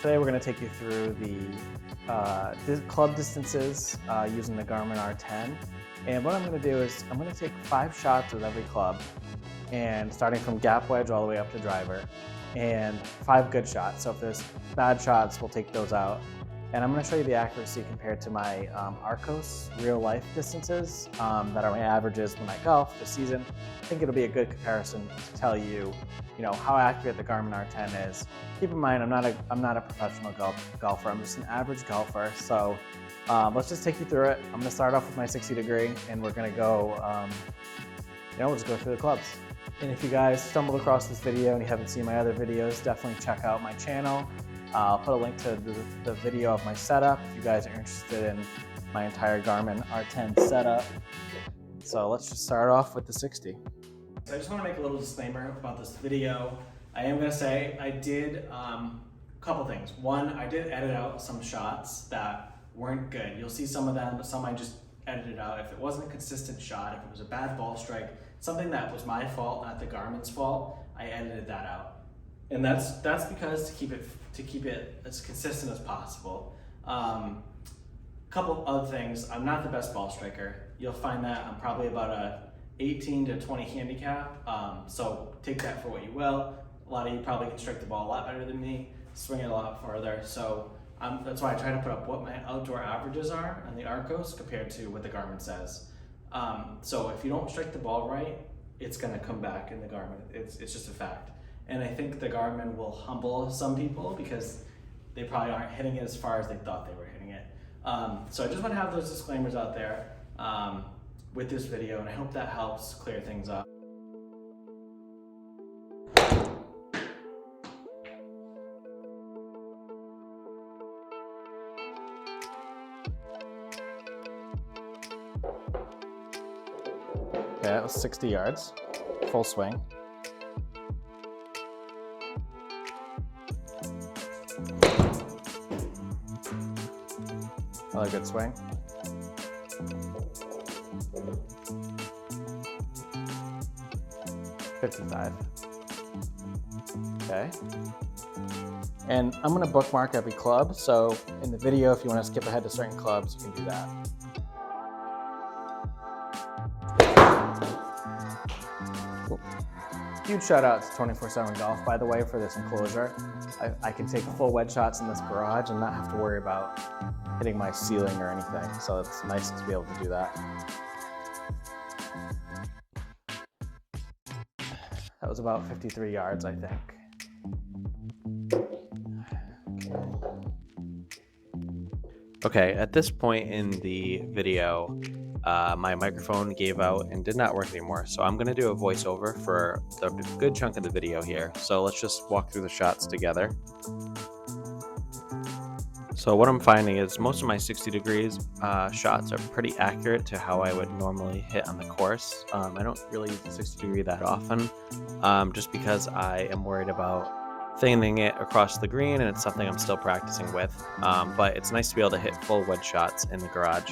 Today we're going to take you through the club distances using the Garmin R10. And what I'm going to do is I'm going to take 5 shots with every club, and starting from gap wedge all the way up to driver, and 5 good shots. So if there's bad shots, we'll take those out. And I'm going to show you the accuracy compared to my Arcos real life distances that are my averages when I golf this season. I think it'll be a good comparison to tell you, how accurate the Garmin R10 is. Keep in mind, I'm not a professional golfer. I'm just an average golfer. So let's just take you through it. I'm going to start off with my 60 degree, and we're going to go, we'll just go through the clubs. And if you guys stumbled across this video and you haven't seen my other videos, definitely check out my channel. I'll put a link to the video of my setup if you guys are interested in my entire Garmin R10 setup. So let's just start off with the 60. So I just want to make a little disclaimer about this video. I am going to say I did a couple things. One, I did edit out some shots that weren't good. You'll see some of them, but some I just edited out. If it wasn't a consistent shot, if it was a bad ball strike, something that was my fault, not the Garmin's fault, I edited that out. And that's because to keep it as consistent as possible. Couple other things, I'm not the best ball striker. You'll find that I'm probably about a 18 to 20 handicap, so take that for what you will. A lot of you probably can strike the ball a lot better than me, swing it a lot farther, so that's why I try to put up what my outdoor averages are on the Arcos compared to what the Garmin says. So if you don't strike the ball right, it's going to come back in the Garmin. It's just a fact. And I think the Garmin will humble some people because they probably aren't hitting it as far as they thought they were hitting it. So I just want to have those disclaimers out there with this video, and I hope that helps clear things up. Okay, that was 60 yards, full swing. Another good swing. $55. Okay. And I'm going to bookmark every club, so in the video, if you want to skip ahead to certain clubs, you can do that. Huge shout out to 24/7 Golf, by the way, for this enclosure. I can take full wedge shots in this garage and not have to worry about hitting my ceiling or anything, so it's nice to be able to do that. That was about 53 yards, I think. Okay, at this point in the video, my microphone gave out and did not work anymore, so I'm going to do a voiceover for a good chunk of the video here. So let's just walk through the shots together. So what I'm finding is most of my 60 degrees shots are pretty accurate to how I would normally hit on the course. I don't really use the 60 degree that often, just because I am worried about thinning it across the green, and it's something I'm still practicing with. But it's nice to be able to hit full wedge shots in the garage.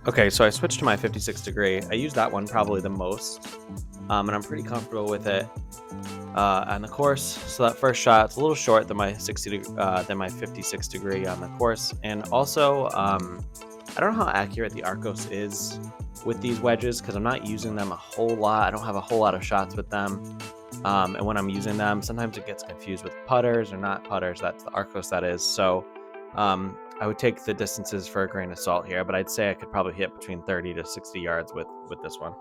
Okay, so I switched to my 56 degree. I use that one probably the most, and I'm pretty comfortable with it on the course. So that first shot, it's a little short than my 56 degree on the course, and also I don't know how accurate the Arcos is with these wedges because I'm not using them a whole lot. I don't have a whole lot of shots with them, and when I'm using them, sometimes it gets confused with putters or not putters. That's the Arcos, that is. So I would take the distances for a grain of salt here, but I'd say I could probably hit between 30 to 60 yards with this one.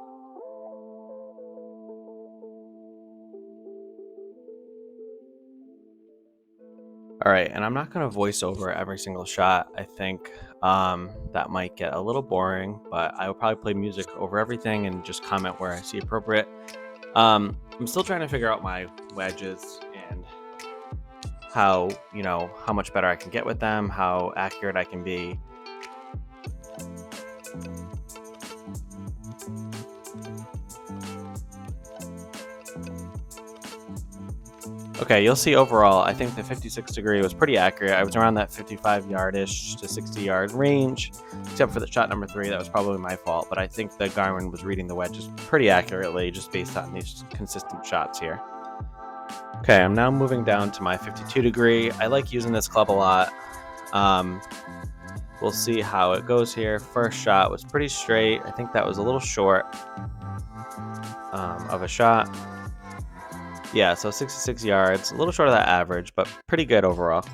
All right, and I'm not going to voice over every single shot. I think that might get a little boring, but I will probably play music over everything and just comment where I see appropriate. I'm still trying to figure out my wedges and how much better I can get with them, how accurate I can be. Okay, you'll see overall, I think the 56 degree was pretty accurate. I was around that 55 yardish to 60 yard range, except for the shot number 3. That was probably my fault, but I think the Garmin was reading the wedges pretty accurately just based on these consistent shots here. Okay, I'm now moving down to my 52 degree. I like using this club a lot. We'll see how it goes here. First shot was pretty straight. I think that was a little short of a shot. Yeah, so 66 yards, a little short of that average, but pretty good overall.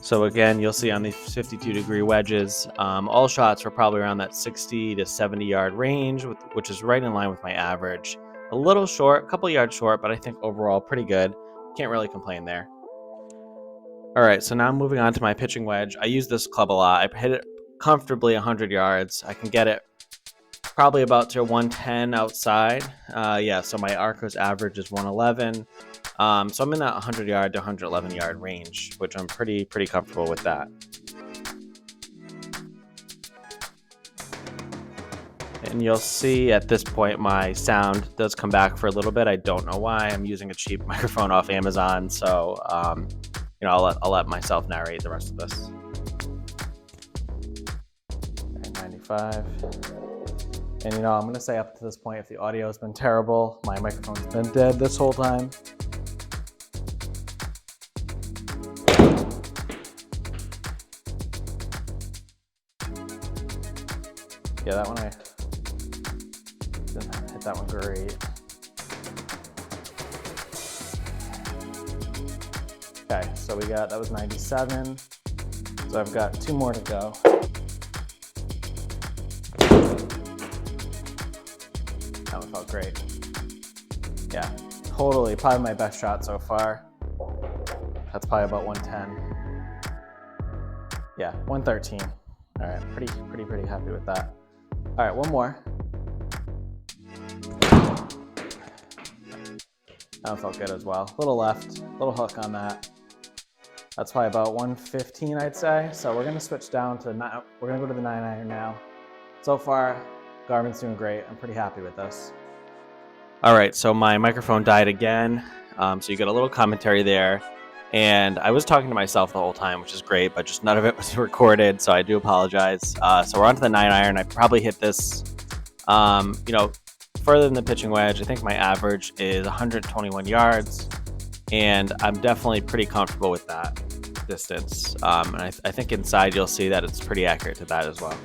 So again, you'll see on the 52 degree wedges, all shots were probably around that 60 to 70 yard range, which is right in line with my average. A little short, a couple yards short, but I think overall pretty good. Can't really complain there. All right, so now I'm moving on to my pitching wedge. I use this club a lot. I hit it comfortably 100 yards. I can get it probably about to 110 outside. Yeah, so my Arcos average is 111. So I'm in that 100 yard to 111 yard range, which I'm pretty comfortable with that. And you'll see at this point my sound does come back for a little bit. I don't know why. I'm using a cheap microphone off Amazon, so you know, I'll let myself narrate the rest of this. Okay, 95. And you know, I'm gonna say up to this point, if the audio has been terrible, my microphone's been dead this whole time. Yeah, that one I didn't hit that one great. Okay, so that was 97. So I've got 2 more to go. That one felt great. Yeah, totally, probably my best shot so far. That's probably about 110. Yeah, 113. All right, pretty happy with that. All right, one more. That one felt good as well. Little left, little hook on that. That's probably about 115, I'd say. So we're gonna switch down to we're gonna go to the 9-iron now. So far, Garmin's doing great. I'm pretty happy with this. All right, so my microphone died again. So you get a little commentary there. And I was talking to myself the whole time, which is great, but just none of it was recorded, so I do apologize. So we're on to the 9-iron. I probably hit this, you know, further than the pitching wedge. I think my average is 121 yards, and I'm definitely pretty comfortable with that distance. And I think inside you'll see that it's pretty accurate to that as well.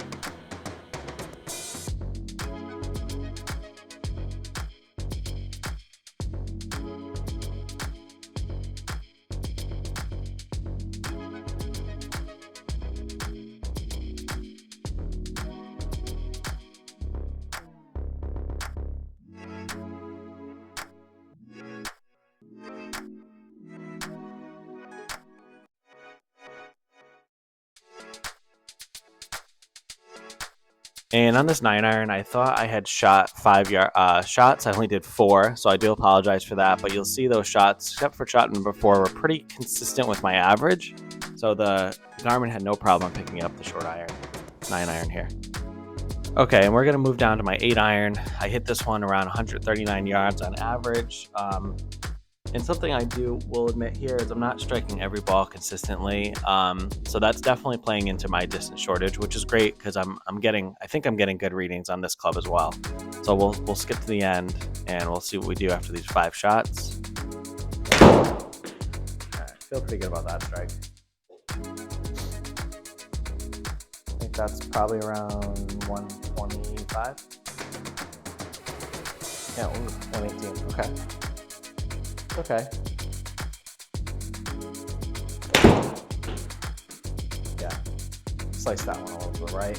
And on this 9-iron, I thought I had shot 5 shots. I only did 4, so I do apologize for that. But you'll see those shots, except for shot number 4, were pretty consistent with my average. So the Garmin had no problem picking up the short iron, 9-iron here. Okay, and we're gonna move down to my 8-iron. I hit this one around 139 yards on average. And something I will admit here is I'm not striking every ball consistently. So that's definitely playing into my distance shortage, which is great because I think I'm getting good readings on this club as well. So we'll skip to the end and we'll see what we do after these 5 shots. I feel pretty good about that strike. I think that's probably around 125. Yeah, 118. Okay. Okay. Yeah. Slice that one a little to the right.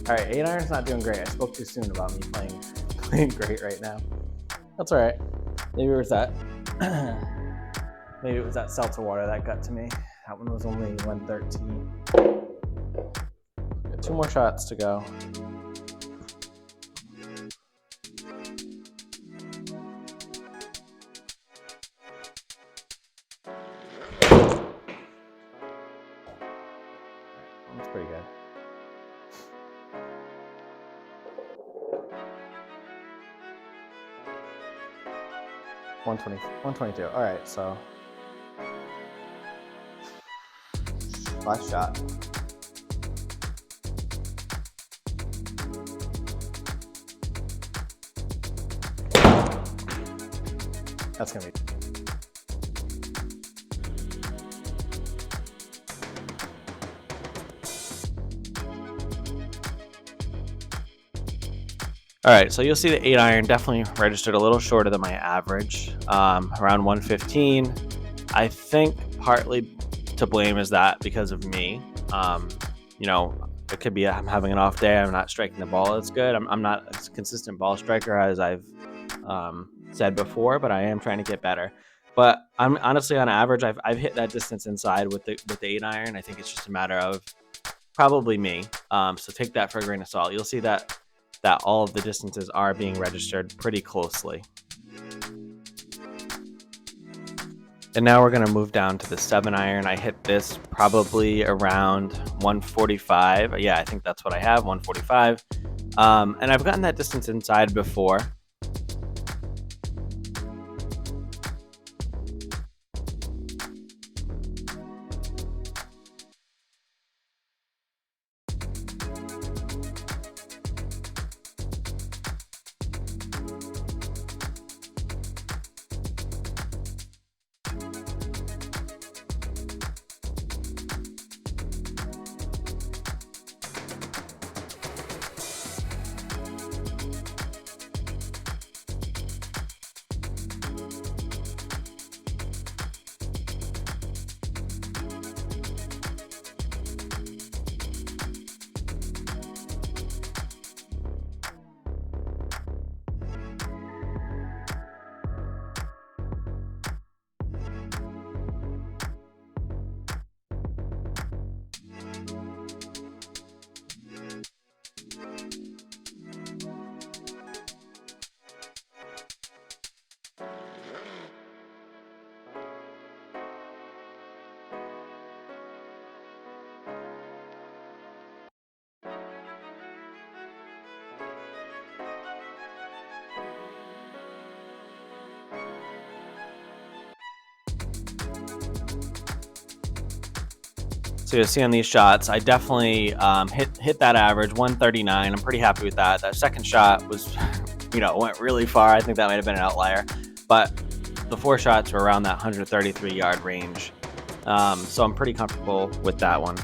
All right, 8 iron's not doing great. I spoke too soon about me playing great right now. That's all right. Maybe it was that. Maybe it was that seltzer water that got to me. That one was only 113. Got 2 more shots to go. That's pretty good. $122. All right, so last shot. That's gonna be. All right, so you'll see the 8 iron definitely registered a little shorter than my average, around 115. I think partly to blame is that because of me. You know, it could be I'm having an off day. I'm not striking the ball as good. I'm not a consistent ball striker as I've said before, but I am trying to get better. But I'm honestly on average, I've hit that distance inside with the 8 iron. I think it's just a matter of probably me. So take that for a grain of salt. You'll see that all of the distances are being registered pretty closely. And now we're going to move down to the 7 iron. I hit this probably around 145. Yeah, I think that's what I have, 145. And I've gotten that distance inside before. So you'll see on these shots, I definitely hit that average, 139. I'm pretty happy with that. That second shot was, went really far. I think that might have been an outlier. But the 4 shots were around that 133-yard range. So I'm pretty comfortable with that one.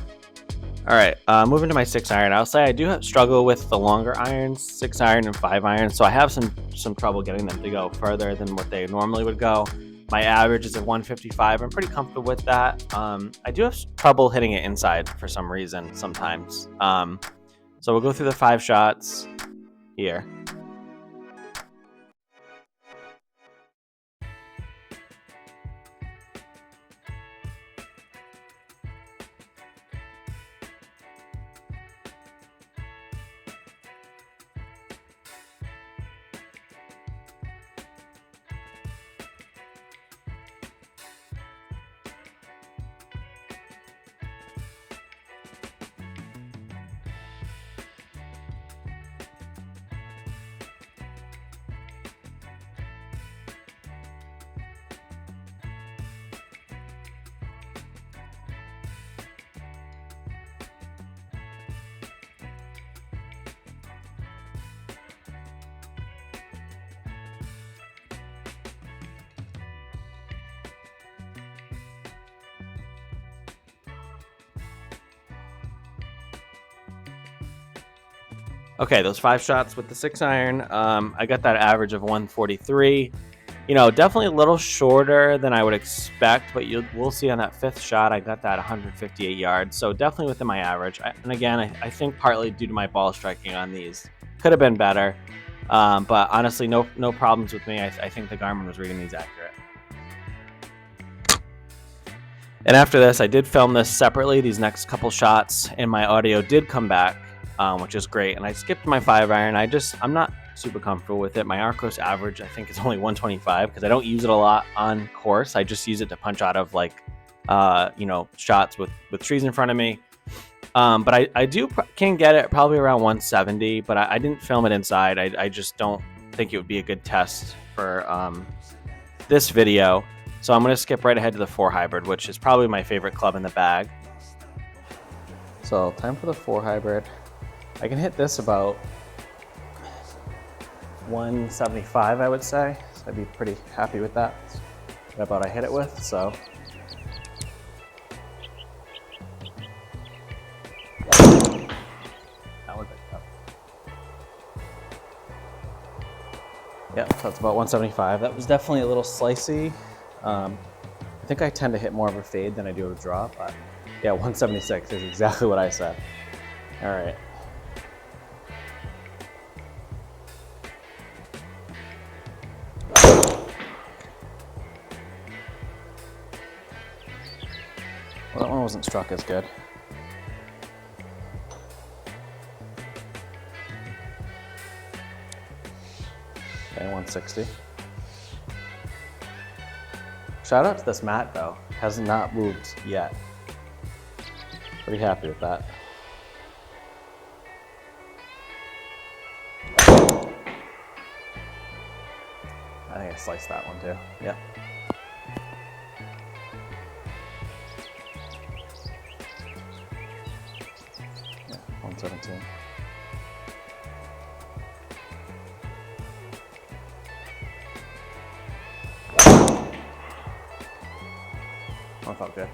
All right, moving to my 6 iron. I'll say I do struggle with the longer irons, 6 iron and 5 iron. So I have some trouble getting them to go further than what they normally would go. My average is at 155. I'm pretty comfortable with that. I do have trouble hitting it inside for some reason sometimes. So we'll go through the 5 shots here. Okay, those 5 shots with the 6-iron, I got that average of 143. You know, definitely a little shorter than I would expect, but we'll see on that 5th shot, I got that 158 yards, so definitely within my average. And again, I think partly due to my ball striking on these. Could have been better, but honestly, no problems with me. I think the Garmin was reading these accurate. And after this, I did film this separately, these next couple shots, and my audio did come back, which is great. And I skipped my 5-iron. I'm not super comfortable with it. My R-course average, I think, is only 125 because I don't use it a lot on course. I just use it to punch out of like, shots with trees in front of me. But I can get it probably around 170, but I didn't film it inside. I just don't think it would be a good test for this video. So I'm going to skip right ahead to the 4 Hybrid, which is probably my favorite club in the bag. So time for the 4 Hybrid. I can hit this about 175, I would say. So I'd be pretty happy with that. That's about I hit it with, so. That was it. Yeah, so that's about 175. That was definitely a little slicey. I think I tend to hit more of a fade than I do a draw, but yeah, 176 is exactly what I said. All right. Well, that one wasn't struck as good. Okay, 160. Shout out to this mat though, has not moved yet. Pretty happy with that. I think I sliced that one too, yeah. Yeah, 117. That felt good.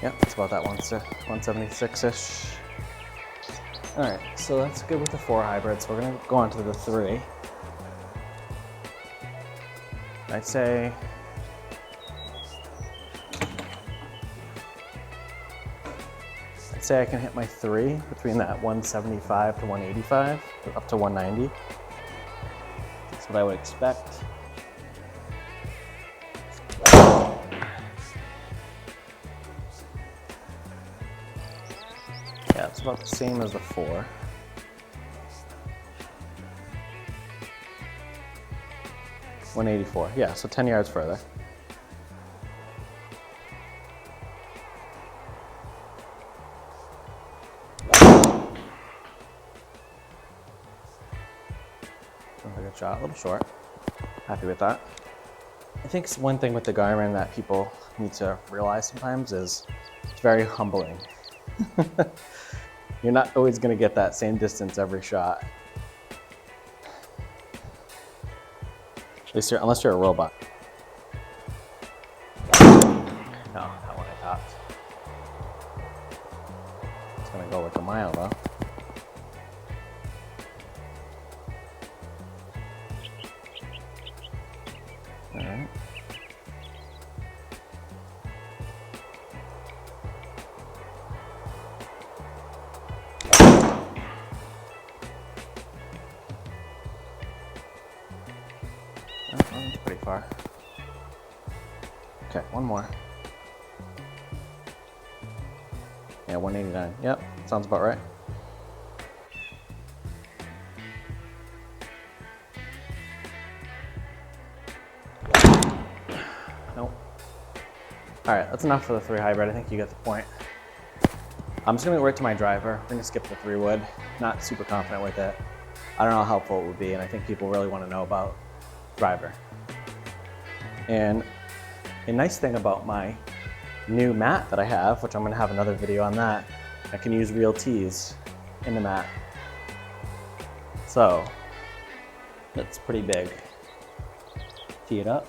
Yep, it's about that 176-ish. All right, so that's good with the 4 hybrids. We're gonna go on to the 3. I'd say I can hit my 3 between that 175 to 185, up to 190. That's what I would expect. Yeah, it's about the same as the 4. $184, yeah, so 10 yards further. Sounds like a shot, a little short. Happy with that. I think one thing with the Garmin that people need to realize sometimes is it's very humbling. You're not always going to get that same distance every shot. At least unless you're a robot. No, that one I topped. It's going to go like a mile though. All right. That's pretty far. Okay, one more. Yeah, 189. Yep, sounds about right. Nope. All right, that's enough for the 3 hybrid. I think you get the point. I'm just gonna work to my driver. We're gonna skip the 3 wood. Not super confident with it. I don't know how helpful it would be, and I think people really want to know about driver. And a nice thing about my new mat that I have, which I'm gonna have another video on that, I can use real tees in the mat. So that's pretty big. Tee it up.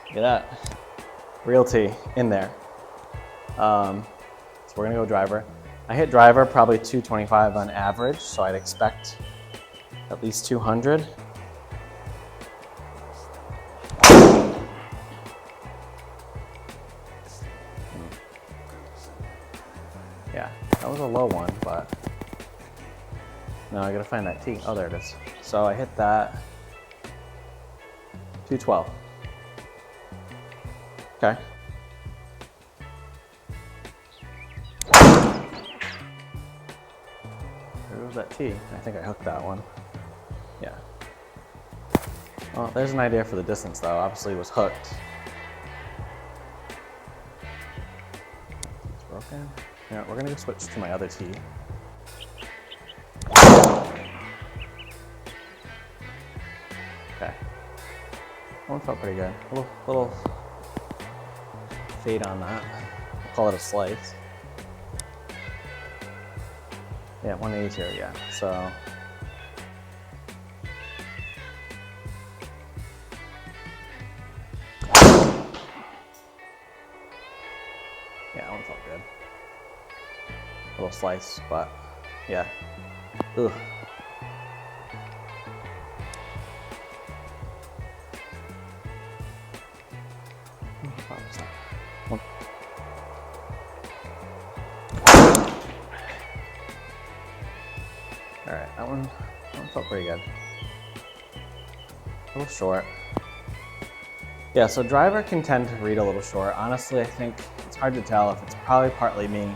Look at that. Real tee in there. So we're gonna go driver. I hit driver probably 225 on average, so I'd expect at least 200. Yeah, that was a low one, but no, I gotta find that tee. Oh, there it is. So I hit that 212. Okay. Where was that tee? I think I hooked that one. Yeah. Well, there's an idea for the distance though. Obviously it was hooked. It's broken. Yeah, we're gonna go switch to my other tee. Okay. That one felt pretty good. Little fade on that. We'll call it a slice. Yeah, 182, yeah. So yeah, that one felt good. Little slice, but yeah. Ugh. All right, that one felt pretty good. A little short. Yeah, so driver can tend to read a little short. Honestly, I think it's hard to tell if it's probably partly me.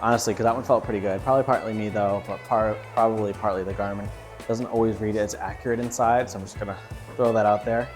Honestly, because that one felt pretty good. Probably partly me though, but probably partly the Garmin. Doesn't always read it as accurate inside, so I'm just gonna throw that out there.